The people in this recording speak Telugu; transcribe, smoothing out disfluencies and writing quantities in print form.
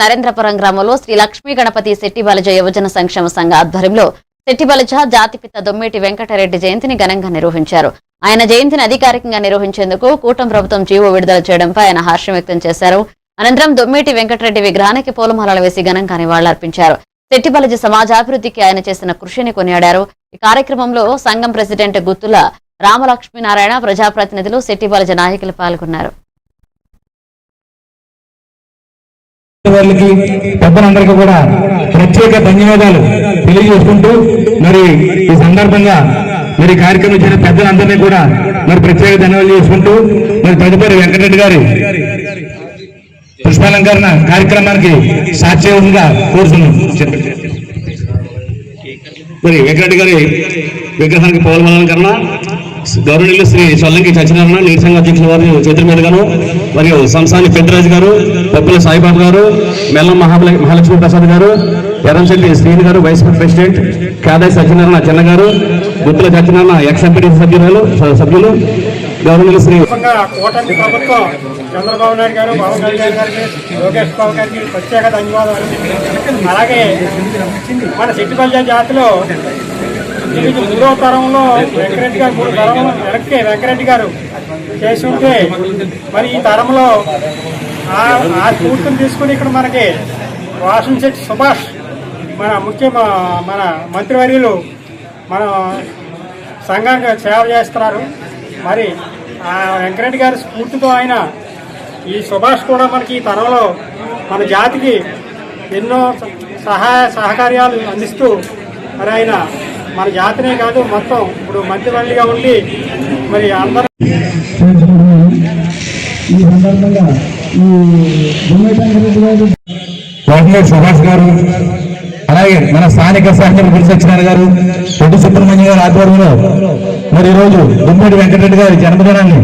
నరేంద్రపురం గ్రామంలో శ్రీ లక్ష్మీ గణపతి శెట్టిబలజ యువజన సంక్షేమ సంఘ ఆధ్వర్యంలో శెట్టిబలజ జాతిపిత దొమ్మిటి వెంకటరెడ్డి జయంతిని ఘనంగా నిర్వహించారు. ఆయన జయంతిని అధికారికంగా నిర్వహించేందుకు కూటమి ప్రభుత్వం జీవో విడుదల చేయడంపై ఆయన హర్షం వ్యక్తం చేశారు. అనంతరం దొమ్మిటి వెంకటరెడ్డి విగ్రహానికి పూలమాలలు వేసి ఘనంగా నివాళులర్పించారు. శెట్టిబలజ సమాజాభివృద్ధికి ఆయన చేసిన కృషిని కొనియాడారు. ఈ కార్యక్రమంలో సంఘం ప్రెసిడెంట్ గుత్తుల రామలక్ష్మీనారాయణ, ప్రజాప్రతినిధులు, శెట్టిబలజ నాయకులు పాల్గొన్నారు. పెద్దలందరికీ కూడా ప్రత్యేక ధన్యవాదాలు తెలియజేసుకుంటూ మరి ఈ సందర్భంగా మరి కార్యక్రమం చేసిన పెద్దలందరినీ కూడా మరి ప్రత్యేక ధన్యవాదాలు చేసుకుంటూ మరి తదుపరి వెంకటరెడ్డి గారి పుష్పాలంకరణ కార్యక్రమానికి సాక్ష్యంగా కోరుతున్నాం. మరి వెంకటరెడ్డి గారి విగ్రహానికి పౌలమాలంకరణ గౌరవనీయులు శ్రీ సొల్లంకి సత్యనారాయణ నీటి సంఘ అధ్యక్షుల వారి చేతుల మీదుగాను, మరియు సంసాని పెద్దరాజు గారు, పప్పుల సాయిబాబు గారు, మెల్లం మహాలక్ష్మి ప్రసాద్ గారు, ఎర్రంశెట్టి శ్రీని గారు వైస్ ప్రెసిడెంట్, కాదాయి సత్యనారాయణ చిన్న గారు, గుత్తుల సత్యనారాయణ ఎక్స్ఎంపీటీ సభ్యులు, గవర్నమెంట్ శ్రీ కూటమి ప్రభుత్వం చంద్రబాబు నాయుడు గారు, పవన్ కళ్యాణ్ గారికి, లోకేష్ బాబు గారికి ప్రత్యేక ధన్యవాదాలు. అలాగే మన శెట్టిబలజ జాతిలో మూడో తరంలో వెంకరెడ్డి గారు, 3 తరం వెనక్కి వెంకరెడ్డి గారు చేసి ఉంటే మరి ఈ తరంలో ఆ స్ఫూర్తిని తీసుకుని ఇక్కడ మనకి వాసంశెట్టి సుభాష్ మన మంత్రివర్యులు మన సంఘానికి సేవ చేస్తున్నారు. మరి ఆ వెంకరెడ్డి గారి స్ఫూర్తితో ఆయన ఈ సుభాష్ కూడా మనకి ఈ తరంలో మన జాతికి ఎన్నో సహకార్యాలు అందిస్తూ మరి ఆయన మన జాతినే కాదు మొత్తం ఇప్పుడు మంత్రివర్యులుగా ఉండి మరి అందరూ ఈ సందర్భంగా సుభాష్ గారు, అలాగే మన స్థానిక సహచరులు గురిసత్యనారాయణ గారు, రెడ్డి సుబ్రహ్మణ్యం గారి ఆధ్వర్యంలో మరి ఈరోజు దొమ్మిటి వెంకటరెడ్డి గారి జన్మదినాన్ని